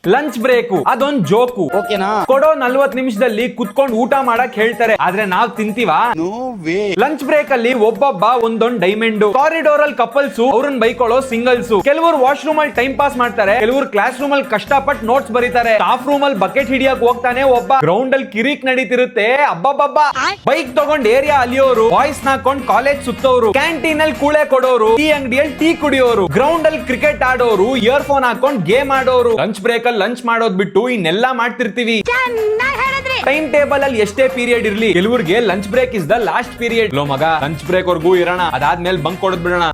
Lunch break ಅದೊಂದ್ joke ಓಕೆನಾ? ಕೊಡೋ 40 ನಿಮಿಷದಲ್ಲಿ ಕುತ್ಕೊಂಡು ಊಟ ಮಾಡಕ್ ಹೇಳ್ತಾರೆ, ಆದ್ರೆ ನಾವ್ ತಿಂತೀವಾ? No way. ಲಂಚ್ ಬ್ರೇಕ್ ಅಲ್ಲಿ ಒಬ್ಬೊಬ್ಬ ಒಂದೊಂದ್ ಡೈಮಂಡ್. ಕಾರಿಡೋರ್ ಅಲ್ಲಿ ಕಪಲ್ಸ್, ಅವ್ರನ್ನ ಬೈಕೊಳ್ಳೋ ಸಿಂಗಲ್ಸ್. ಕೆಲವರು ವಾಶ್ರೂಮ್ ಅಲ್ಲಿ ಟೈಮ್ ಪಾಸ್ ಮಾಡ್ತಾರೆ, ಕೆಲವರು ಕ್ಲಾಸ್ ರೂಮ್ ಅಲ್ಲಿ ಕಷ್ಟಪಟ್ಟು ನೋಟ್ಸ್ ಬರೀತಾರೆ. ಸ್ಟಾಫ್ ರೂಮ್ ಅಲ್ಲಿ ಬಕೆಟ್ ಹಿಡಿಯಕ್ ಹೋಗ್ತಾನೆ ಒಬ್ಬ. ಗ್ರೌಂಡ್ ಅಲ್ಲಿ ಕಿರಿಕ್ ನಡೀತಿರುತ್ತೆ, ಅಬ್ಬಬ್ಬಬ್ಬ. ಬೈಕ್ ತಗೊಂಡ್ ಏರಿಯಾ ಅಲಿಯೋರು, ಬಾಯ್ಸ್ ನಾಕೊಂಡ್ ಕಾಲೇಜ್ ಸುತ್ತೋರು, ಕ್ಯಾಂಟೀನ್ ಅಲ್ಲಿ ಕೂಳೆ ಕೊಡೋರು, ಟೀ ಅಂಗಡಿಯಲ್ಲಿ ಟೀ ಕುಡಿಯೋರು, ಗ್ರೌಂಡ್ ಅಲ್ಲಿ ಕ್ರಿಕೆಟ್ ಆಡೋರು, ಇಯರ್ ಫೋನ್ ಹಾಕೊಂಡ್ ಗೇಮ್ ಆಡೋರು. ಲಂಚ್ ಬ್ರೇಕ್ ಅಲ್ಲಿ ಲಂಚ್ ಮಾಡೋದ್ ಬಿಟ್ಟು ಇನ್ನೆಲ್ಲಾ ಮಾಡ್ತಿರ್ತೀವಿ. ಟೈಮ್ ಟೇಬಲ್ ಅಲ್ಲಿ ಎಷ್ಟೇ ಪೀರಿಯಡ್ ಇರ್ಲಿ, ಕೆಲವರಿಗೆ lunch break is the last period. ಲೋ ಮಗ, ಲಂಚ್ ಬ್ರೇಕ್ ವರ್ಗೂ ಇರೋಣ, ಅದಾದ್ಮೇಲೆ ಬಂಕ್ ಕೊಡದ್ ಬಿಡೋಣ.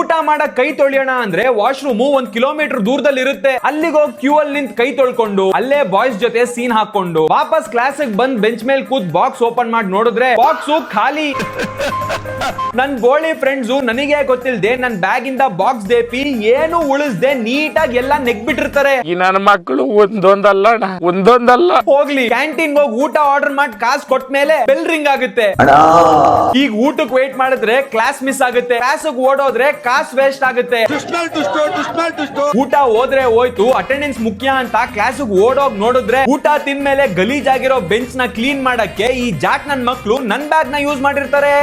ಊಟ ಮಾಡಕ್ ಕೈ ತೊಳಿಯೋಣ ಅಂದ್ರೆ ವಾಶ್ರೂಮ್ 1 ಕಿಲೋಮೀಟರ್ ದೂರದಲ್ಲಿ ಇರುತ್ತೆ. ಅಲ್ಲಿಗೆ ಹೋಗಿ ಕ್ಯೂ ಅಲ್ಲಿ ನಿಂತ್ ಕೈ ತೊಳ್ಕೊಂಡು, ಅಲ್ಲೇ ಬಾಯ್ಸ್ ಜೊತೆ ಸೀನ್ ಹಾಕೊಂಡು, ವಾಪಸ್ ಕ್ಲಾಸ್ ಬಂದ್ ಬೆಂಚ್ ಮೇಲೆ ಕೂತ್ ಬಾಕ್ಸ್ ಓಪನ್ ಮಾಡಿ ನೋಡಿದ್ರೆ ಬಾಕ್ಸ್ ಖಾಲಿ. ನನ್ ಬೋಳಿ ಫ್ರೆಂಡ್ಸ್ ನನಗೆ ಗೊತ್ತಿಲ್ದೆ ನನ್ ಬ್ಯಾಗ್ ಇಂದ ಬಾಕ್ಸ್ ದೇಪಿ ಏನು ಉಳಿಸ್ದೆ ನೀಟಾಗಿ ಎಲ್ಲ ನೆಗ್ಬಿಟ್ಟಿರ್ತಾರೆ. ಈ ನನ್ನ ಮಕ್ಕಳು ಒಂದೊಂದಲ್ಲ ಹೋಗ್ಲಿ, ಕ್ಯಾಂಟೀನ್ ಹೋಗಿ ಊಟ ಆರ್ಡರ್ ಮಾಡಿ ಕಾಸು ಕೊಟ್ಟ ಮೇಲೆ ಬೆಲ್ ರಿಂಗ್ ಆಗುತ್ತೆ. ಈಗ ಊಟಕ್ಕೆ ವೇಟ್ ಮಾಡಿದ್ರೆ ಕ್ಲಾಸ್ ಮಿಸ್ ಆಗುತ್ತೆ, ಕ್ಲಾಸ್ ಓಡೋದ್ರೆ ಕಾಸು ವೇಸ್ಟ್ ಆಗುತ್ತೆ. ಊಟ ಹೋದ್ರೆ ಹೋಯ್ತು, ಅಟೆಂಡೆನ್ಸ್ ಮುಖ್ಯ ಅಂತ ಕ್ಲಾಸ್ ಓಡೋಗ್ ನೋಡಿದ್ರೆ ಊಟ ತಿಂದ್ಮೇಲೆ ಗಲೀಜಾಗಿರೋ ಬೆಂಚ್ ನ ಕ್ಲೀನ್ ಮಾಡಕ್ಕೆ ಈ ಜಾಕ್ ನನ್ ಮಕ್ಳು ನನ್ ಬ್ಯಾಗ್ ನ ಯೂಸ್ ಮಾಡಿರ್ತಾರೆ.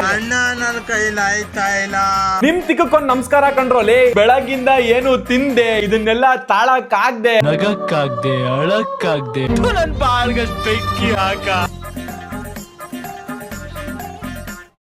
ನಿಮ್ ತಿಕ್ಕೊಂಡ್ ನಮಸ್ಕಾರ ಕಂಡ್ರೋಲಿ, ಬೆಳಗಿಂದ ಏನು ತಿಂದೆ ಇದನ್ನೆಲ್ಲ ತಾಳಕ್ಕಾಗ್ದೆ, ನಗಕ್ಕಾಗ್ದೆ, ಅಳಕ್ಕಾಗ್ದೆ, ನನ್ ಬಾಳ್ಗಷ್ಟ್ ಬೆಂಕಿ ಹಾಕ.